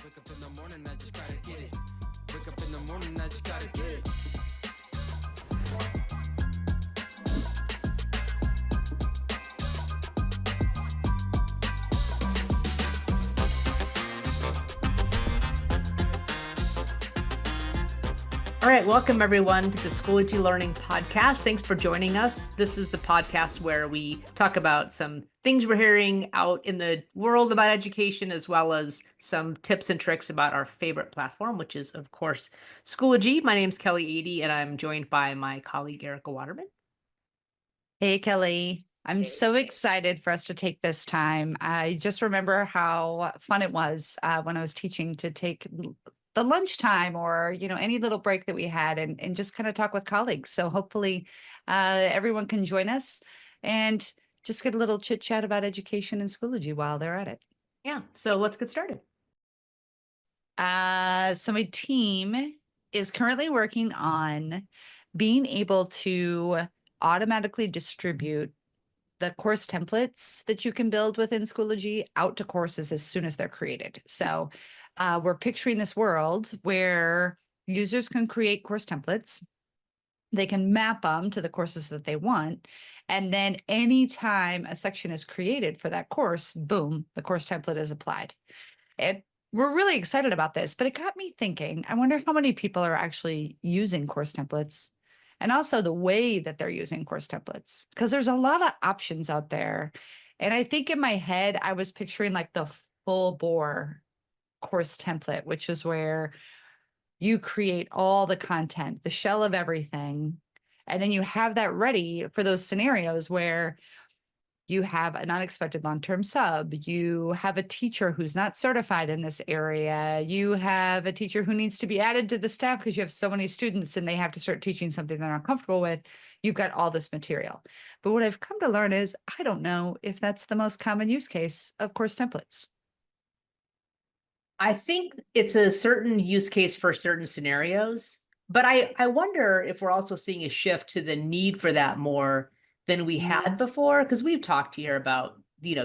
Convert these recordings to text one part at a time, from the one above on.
Wake up in the morning, I just gotta get it. Wake up in the morning, I just gotta get it. All right, welcome everyone to the Schoology Learning podcast. Thanks for joining us. This is the podcast where we talk about some things we're hearing out in the world about education, as well as some tips and tricks about our favorite platform, which is, of course, Schoology. My name is Kellie Adie, and I'm joined by my colleague, Ericka Waterman. Hey, Kellie. I'm so excited for us to take this time. I just remember how fun it was when I was teaching to take the lunchtime or, any little break that we had and just kind of talk with colleagues. So hopefully everyone can join us and just get a little chit chat about education and Schoology while they're at it. Yeah, so let's get started. So my team is currently working on being able to automatically distribute the course templates that you can build within Schoology out to courses as soon as they're created. So we're picturing this world where users can create course templates. They can map them to the courses that they want. And then anytime a section is created for that course, boom, the course template is applied. And we're really excited about this, but it got me thinking, I wonder how many people are actually using course templates and also the way that they're using course templates, because there's a lot of options out there. And I think in my head, I was picturing like the full bore course template, which is where you create all the content, the shell of everything. And then you have that ready for those scenarios where you have an unexpected long-term sub, you have a teacher who's not certified in this area, you have a teacher who needs to be added to the staff because you have so many students and they have to start teaching something they're not comfortable with. You've got all this material. But what I've come to learn is I don't know if that's the most common use case of course templates. I think it's a certain use case for certain scenarios, but I wonder if we're also seeing a shift to the need for that more than we had before, because we've talked here about,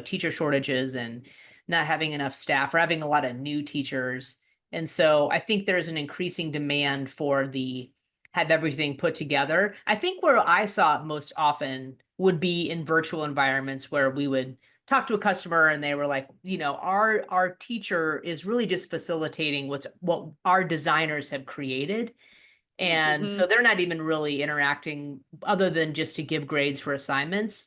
teacher shortages and not having enough staff or having a lot of new teachers. And so I think there's an increasing demand for the have everything put together. I think where I saw it most often would be in virtual environments where we would talk to a customer and they were like, our teacher is really just facilitating what our designers have created. And so they're not even really interacting other than just to give grades for assignments.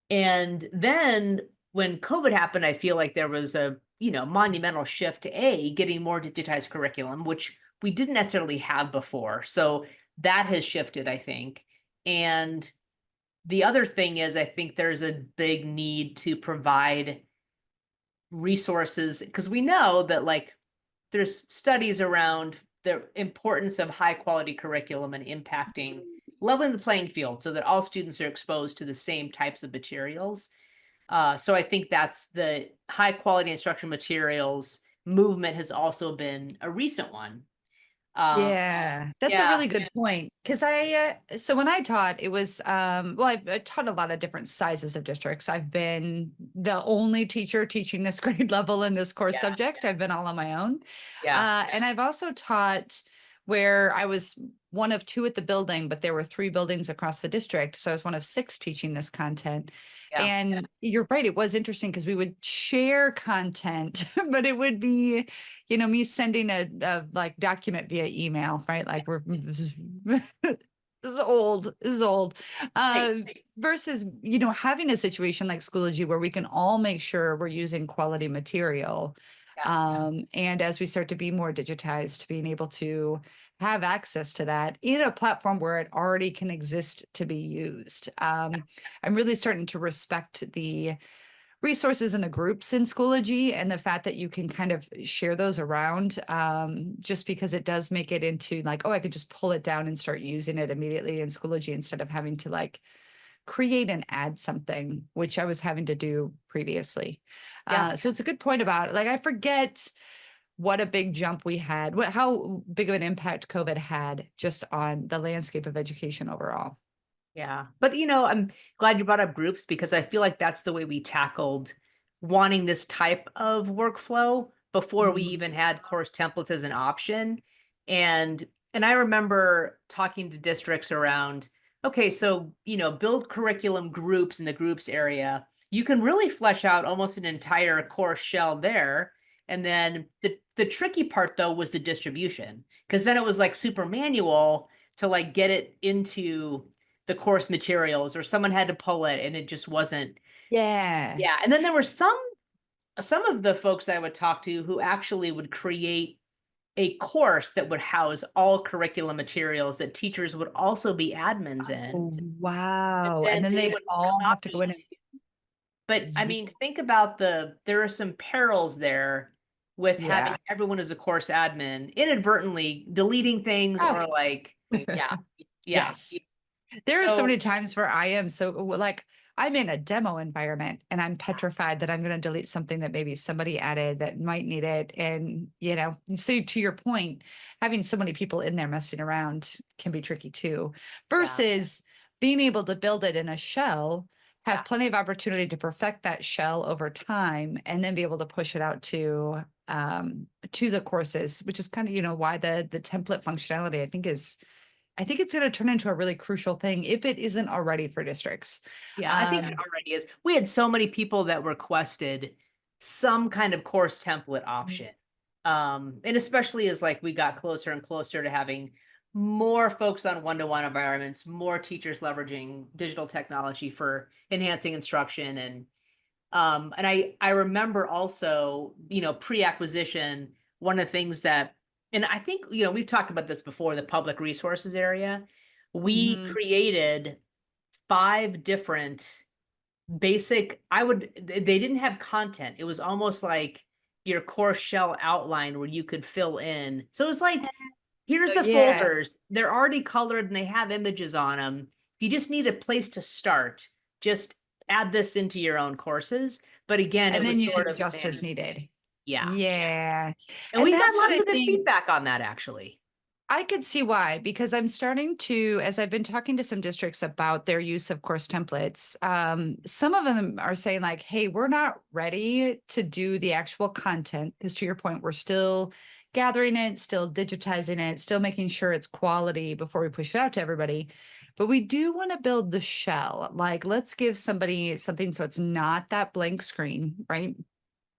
And then when COVID happened, I feel like there was a, monumental shift to getting more digitized curriculum, which we didn't necessarily have before. So that has shifted, I think. And the other thing is, I think there's a big need to provide resources because we know that there's studies around the importance of high quality curriculum and impacting leveling the playing field so that all students are exposed to the same types of materials. So I think that's the high quality instruction materials movement has also been a recent one. Yeah, that's a really good point. Because so when I taught, it was, I taught a lot of different sizes of districts. I've been the only teacher teaching this grade level in this course subject. I've been all on my own. And I've also taught where I was one of two at the building, but there were 3 buildings across the district. So I was one of 6 teaching this content. And you're right, it was interesting because we would share content, but it would be, me sending a like document via email, right? Like this is old, versus, having a situation like Schoology where we can all make sure we're using quality material. And as we start to be more digitized, being able to have access to that in a platform where it already can exist to be used. I'm really starting to respect the resources and the groups in Schoology and the fact that you can kind of share those around, just because it does make it into like, I could just pull it down and start using it immediately in Schoology instead of having to create and add something, which I was having to do previously. So it's a good point about it. I forget what a big jump we had, how big of an impact COVID had just on the landscape of education overall. Yeah. But, I'm glad you brought up groups because I feel like that's the way we tackled wanting this type of workflow before we even had course templates as an option. And I remember talking to districts around, okay, so, build curriculum groups in the groups area. You can really flesh out almost an entire course shell there. And then the tricky part though was the distribution, because then it was like super manual to like get it into the course materials, or someone had to pull it and it just wasn't. Yeah. Yeah. And then there were some of the folks I would talk to who actually would create a course that would house all curriculum materials that teachers would also be admins in. Oh, wow. And And then they they would all have to go in. copy. But I mean, think about there are some perils there with having Yeah. everyone as a course admin, inadvertently deleting things Oh. or like, yeah. Yes. There are so So- many times where I am so like I'm in a demo environment and I'm petrified that I'm going to delete something that maybe somebody added that might need it. And, so to your point, having so many people in there messing around can be tricky too, versus being able to build it in a shell, have plenty of opportunity to perfect that shell over time, and then be able to push it out to the courses, which is kind of, why the template functionality, I think it's going to turn into a really crucial thing if it isn't already for districts. Yeah, I think it already is. We had so many people that requested some kind of course template option. And especially as like we got closer and closer to having more folks on one-to-one environments, more teachers leveraging digital technology for enhancing instruction. And I remember also, pre-acquisition, one of the things that, and I think, we've talked about this before, the public resources area. We created 5 different basic, they didn't have content. It was almost like your course shell outline where you could fill in. So it's like, here's the folders. They're already colored and they have images on them. If you just need a place to start, just add this into your own courses. But again, And it then was you sort can of adjust as needed. Yeah. Yeah. And we got that's what lots I of good think- feedback on that, actually. I could see why, because I'm starting to, as I've been talking to some districts about their use of course templates, some of them are saying like, hey, we're not ready to do the actual content. Because to your point, we're still gathering it, still digitizing it, still making sure it's quality before we push it out to everybody. But we do want to build the shell. Like, let's give somebody something so it's not that blank screen, right?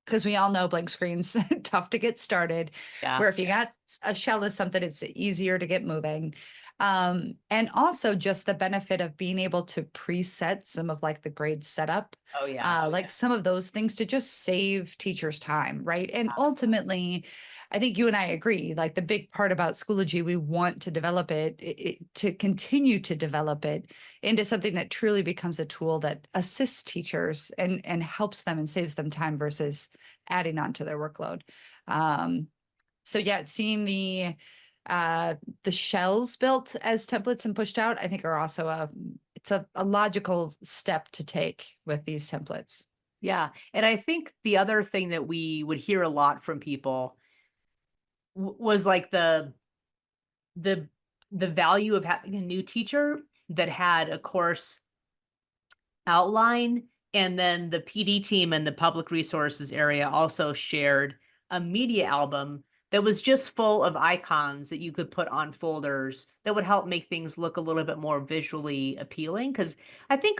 Because we all know blank screens tough to get started. Yeah. Where if you got a shell of something, it's easier to get moving. And also just the benefit of being able to preset some of like the grade setup. Oh yeah. Like some of those things to just save teachers time, right? And ultimately, I think you and I agree, like the big part about Schoology, we want to develop it to continue to develop it into something that truly becomes a tool that assists teachers and helps them and saves them time versus adding on to their workload. So yeah, seeing the shells built as templates and pushed out, I think are also it's a logical step to take with these templates. Yeah. And I think the other thing that we would hear a lot from people was like the value of having a new teacher that had a course outline, and then the PD team and the public resources area also shared a media album that was just full of icons that you could put on folders that would help make things look a little bit more visually appealing. Because I think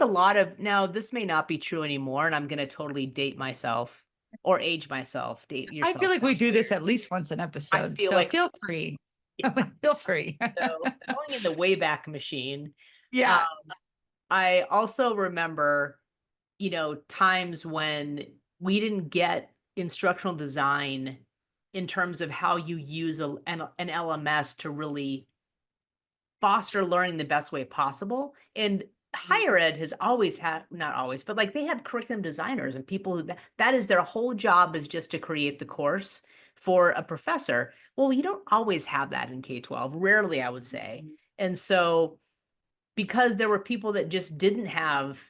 now this may not be true anymore, and I'm going to totally date myself or age myself. Date yourself. I feel like we do this at least once an episode, feel so like- feel free. Feel free. So going in the Wayback Machine. Yeah. I also remember, times when we didn't get instructional design in terms of how you use an LMS to really foster learning the best way possible. And higher ed has always had, not always, but like they have curriculum designers and people who that is their whole job, is just to create the course for a professor. Well, you don't always have that in K-12, rarely, I would say. And so because there were people that just didn't have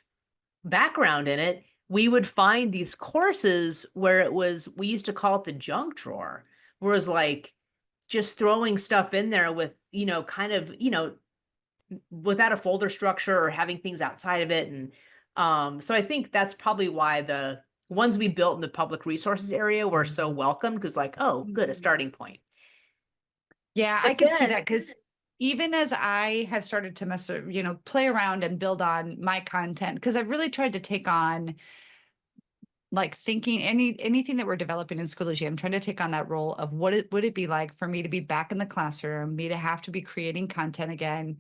background in it, we would find these courses where we used to call it the junk drawer, where it was like just throwing stuff in there with, kind of, without a folder structure or having things outside of it. And so I think that's probably why the ones we built in the public resources area were so welcomed because like, oh, good, a starting point. Yeah, But I could see then- that because even as I have started to play around and build on my content, because I've really tried to take on like thinking anything that we're developing in Schoology, I'm trying to take on that role of what it would it be like for me to be back in the classroom, me to have to be creating content again,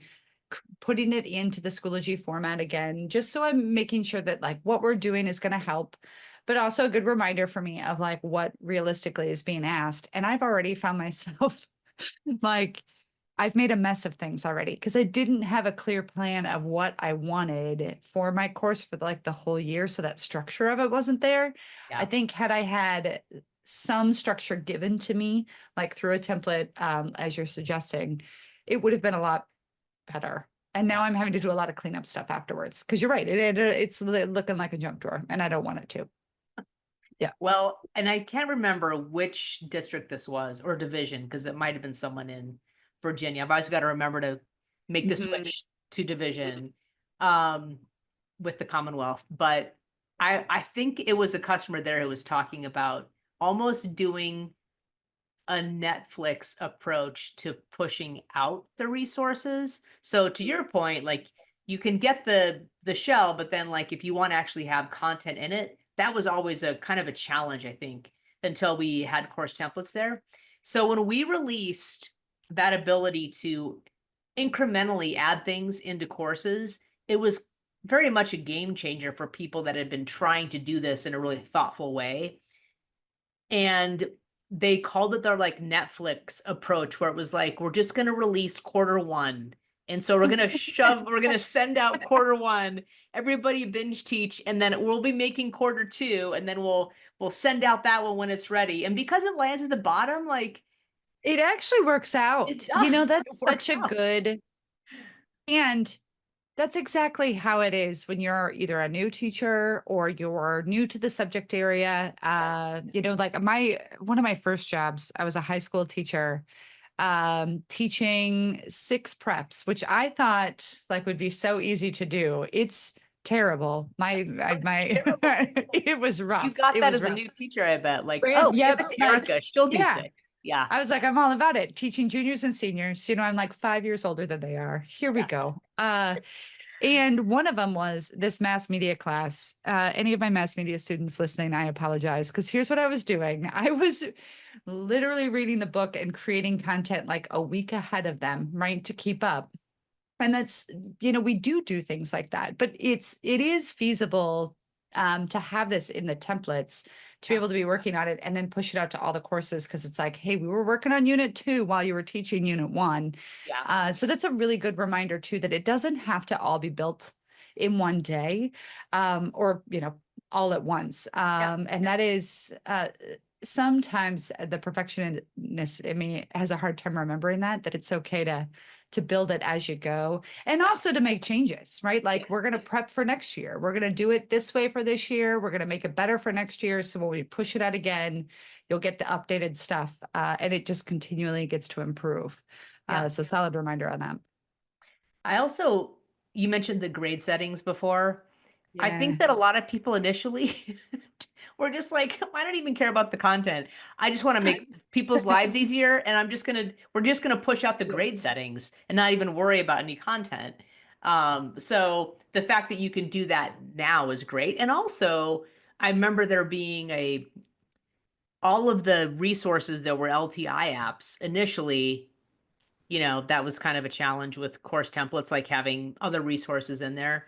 putting it into the Schoology format again, just so I'm making sure that like what we're doing is going to help, but also a good reminder for me of like what realistically is being asked. And I've already found myself like I've made a mess of things already because I didn't have a clear plan of what I wanted for my course for like the whole year. So that structure of it wasn't there. Yeah. I think had I had some structure given to me, like through a template, as you're suggesting, it would have been a lot better. And now I'm having to do a lot of cleanup stuff afterwards because you're right. It's looking like a junk drawer and I don't want it to. Yeah. Well, and I can't remember which district this was or division because it might have been someone in Virginia. I've always got to remember to make the switch to division with the Commonwealth. But I think it was a customer there who was talking about almost doing a Netflix approach to pushing out the resources. So to your point, like you can get the shell, but then like if you want to actually have content in it, that was always a kind of a challenge, I think, until we had course templates there. So when we released that ability to incrementally add things into courses, it was very much a game changer for people that had been trying to do this in a really thoughtful way. And they called it their like Netflix approach, where it was like, we're just going to release quarter 1. And so we're going to we're going to send out quarter 1, everybody binge teach, and then we'll be making quarter 2, and then we'll send out that one when it's ready. And because it lands at the bottom, like it actually works out. it That's it such a works out. good, and that's exactly how it is when you're either a new teacher or you're new to the subject area. Like one of my first jobs, I was a high school teacher, teaching 6 preps, which I thought like would be so easy to do. It's terrible. Terrible. It was rough. You got It that was as a rough. new teacher, I bet. Like, Brand- oh, yep, give it to like, Ericka. She'll do yeah. 6. Yeah. I was like, I'm all about it. Teaching juniors and seniors. I'm like 5 years older than they are. Here we go. And one of them was this mass media class. Any of my mass media students listening, I apologize because here's what I was doing. I was literally reading the book and creating content like a week ahead of them, right, to keep up. And that's, we do things like that, but it is feasible to have this in the templates to be able to be working on it and then push it out to all the courses. Cause it's like, hey, we were working on unit 2 while you were teaching unit 1. Yeah. So that's a really good reminder too, that it doesn't have to all be built in one day, or, all at once. And that is, sometimes the perfectionist in me has a hard time remembering that it's okay to build it as you go and also to make changes, right? Like we're going to prep for next year. We're going to do it this way for this year. We're going to make it better for next year. So when we push it out again, you'll get the updated stuff, and it just continually gets to improve. So solid reminder on that. You mentioned the grade settings before. Yeah. I think that a lot of people initially were just like, I don't even care about the content. I just want to make people's lives easier. And we're just going to push out the grade settings and not even worry about any content. So the fact that you can do that now is great. And also I remember there being all of the resources that were LTI apps initially, that was kind of a challenge with course templates, like having other resources in there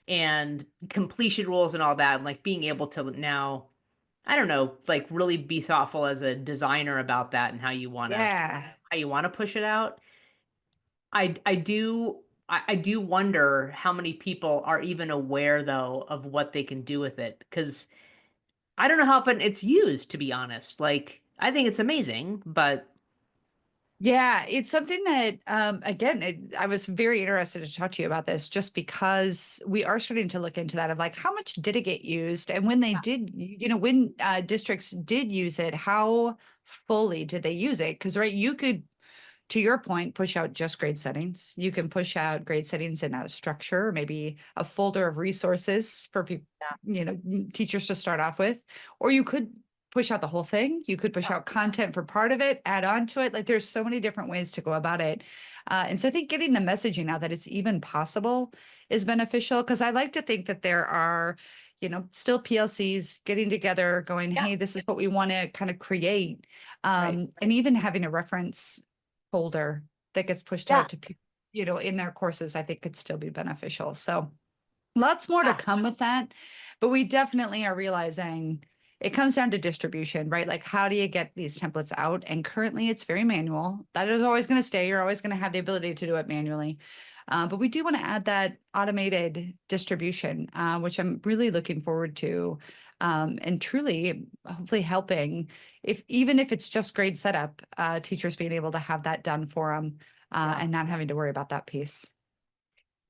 and completion rules and all that, and like being able to now, I don't know, like really be thoughtful as a designer about that and how you want to push it out. I do wonder how many people are even aware though of what they can do with it, because I don't know how often it's used, to be honest. Like I think it's amazing, but yeah, it's something that, again, I was very interested to talk to you about this just because we are starting to look into that of like, how much did it get used? And when they did, when districts did use it, how fully did they use it? Because, right, you could to your point, push out just grade settings. You can push out grade settings in a structure, maybe a folder of resources for people, teachers to start off with, or you could push out the whole thing. You could push out content for part of it, add on to it. Like there's so many different ways to go about it. And so I think getting the messaging out that it's even possible is beneficial, because I like to think that there are, still PLCs getting together going, hey, this is what we want to kind of create. And even having a reference folder that gets pushed out to people, in their courses, I think could still be beneficial. So lots more to come with that, but we definitely are realizing it comes down to distribution, right? Like, how do you get these templates out? And currently it's very manual. That is always going to stay. You're always going to have the ability to do it manually. But we do want to add that automated distribution, which I'm really looking forward to, and truly hopefully helping, even if it's just grade setup, teachers being able to have that done for them and not having to worry about that piece.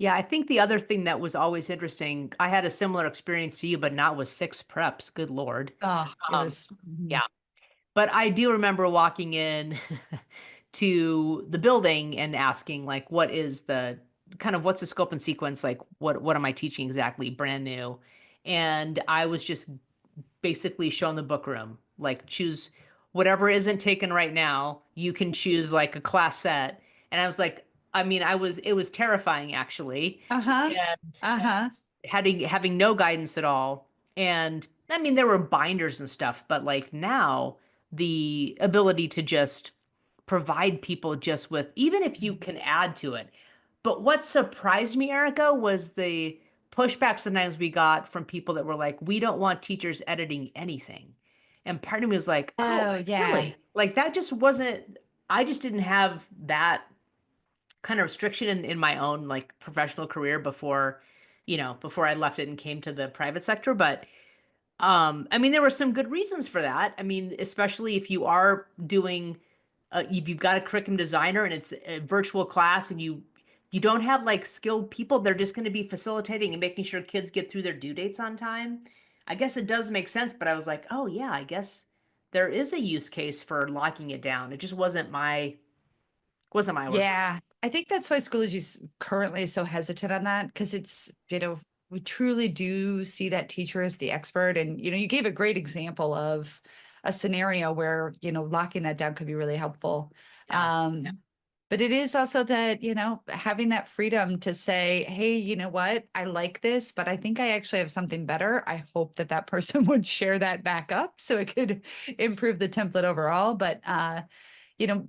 Yeah, I think the other thing that was always interesting, I had a similar experience to you, but not with 6 preps. Good Lord. Oh, it was. Yeah. But I do remember walking in to the building and asking, like, what's the scope and sequence? Like, what am I teaching exactly? Brand new. And I was just basically shown the book room, like, choose whatever isn't taken right now. You can choose like a class set. And I was like, it was terrifying actually. And having no guidance at all. And there were binders and stuff, but like now the ability to just provide people just with, even if you can add to it. But what surprised me, Ericka, was the pushback sometimes we got from people that were like, we don't want teachers editing anything. And part of me was like, oh yeah, really? Like that just wasn't, I just didn't have that kind of restriction in my own like professional career before I left it and came to the private sector. But there were some good reasons for that. Especially if you are doing, if you've got a curriculum designer and it's a virtual class and you don't have like skilled people, they're just going to be facilitating and making sure kids get through their due dates on time. I guess it does make sense, but I was like, oh yeah, I guess there is a use case for locking it down. It just wasn't my work. Yeah, I think that's why Schoology is currently so hesitant on that, because it's, we truly do see that teacher as the expert. And, you gave a great example of a scenario where, locking that down could be really helpful. But it is also that, having that freedom to say, hey, you know what, I like this, but I think I actually have something better. I hope that person would share that back up so it could improve the template overall. But,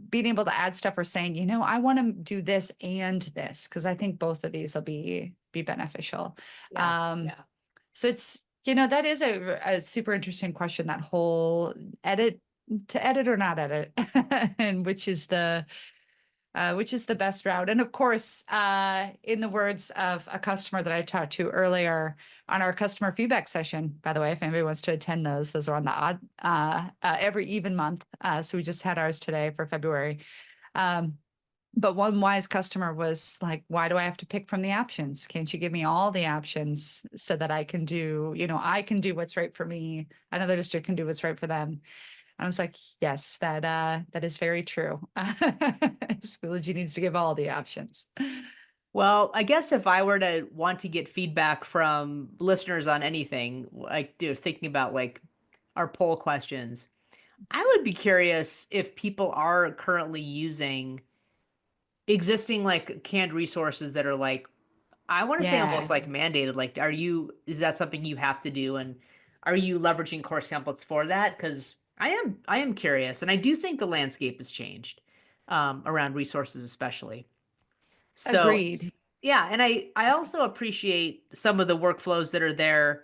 being able to add stuff or saying, I want to do this and this, because I think both of these will be beneficial. So it's, that is a super interesting question, that whole edit or not edit, and which is the best route. And of course, in the words of a customer that I talked to earlier on our customer feedback session, by the way, if anybody wants to attend those are on the odd, every even month. So we just had ours today for February. But one wise customer was like, why do I have to pick from the options? Can't you give me all the options so that I can do, I can do what's right for me. Another district can do what's right for them. I was like, yes, that is very true. Schoology needs to give all the options. Well, I guess if I were to want to get feedback from listeners on anything, like thinking about like our poll questions, I would be curious if people are currently using existing like canned resources that are like, I want to say almost like mandated. Like, is that something you have to do? And are you leveraging course templates for that? Because I am curious. And I do think the landscape has changed around resources, especially. So, agreed. Yeah. And I also appreciate some of the workflows that are there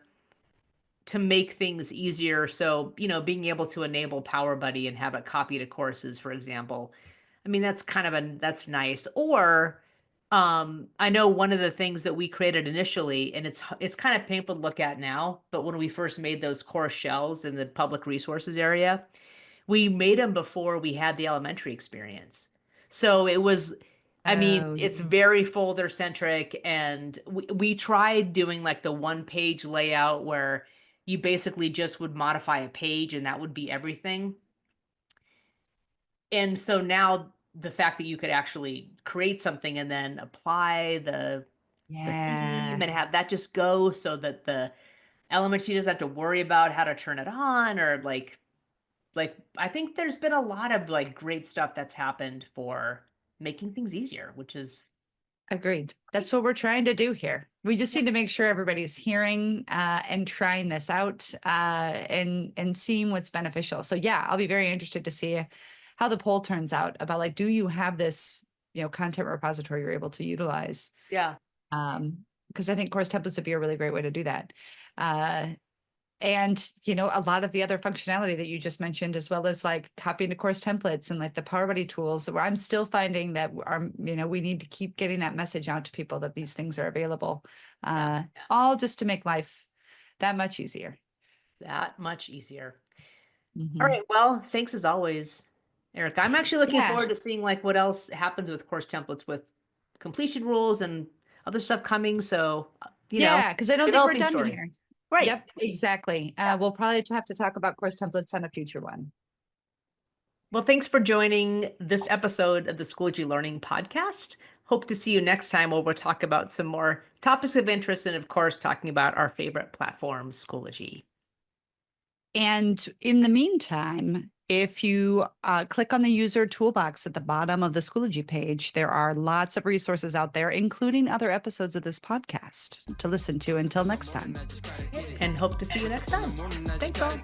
to make things easier. So, being able to enable Power Buddy and have it copy to courses, for example. That's that's nice. Or I know one of the things that we created initially, and it's kind of painful to look at now, but when we first made those course shells in the public resources area, we made them before we had the elementary experience. So it was, it's very folder centric, and we tried doing like the 1-page layout where you basically just would modify a page and that would be everything. And so now the fact that you could actually create something and then apply the theme and have that just go so that the elementary doesn't have to worry about how to turn it on or like I think there's been a lot of like great stuff that's happened for making things easier, which is Agreed. That's what we're trying to do here. We just need to make sure everybody's hearing and trying this out and seeing what's beneficial. So yeah, I'll be very interested to see how the poll turns out about like, do you have this, content repository you're able to utilize? yeah. Because I think course templates would be a really great way to do that. And, a lot of the other functionality that you just mentioned, as well as like copying to course templates and like the Power Buddy tools, where I'm still finding that we need to keep getting that message out to people that these things are available, all just to make life that much easier. That much easier. Mhm. All right. Well, thanks as always, Ericka. I'm actually looking Yeah. forward to seeing like what else happens with course templates with completion rules and other stuff coming. So, Yeah, because I don't think we're developing done story. here. Right. Yep, exactly. We'll probably have to talk about course templates on a future one. Well, thanks for joining this episode of the Schoology Learning podcast. Hope to see you next time where we'll talk about some more topics of interest and, of course, talking about our favorite platform, Schoology. And in the meantime, if you click on the user toolbox at the bottom of the Schoology page, there are lots of resources out there, including other episodes of this podcast to listen to. Until next time. And hope to see you next time. Thanks all.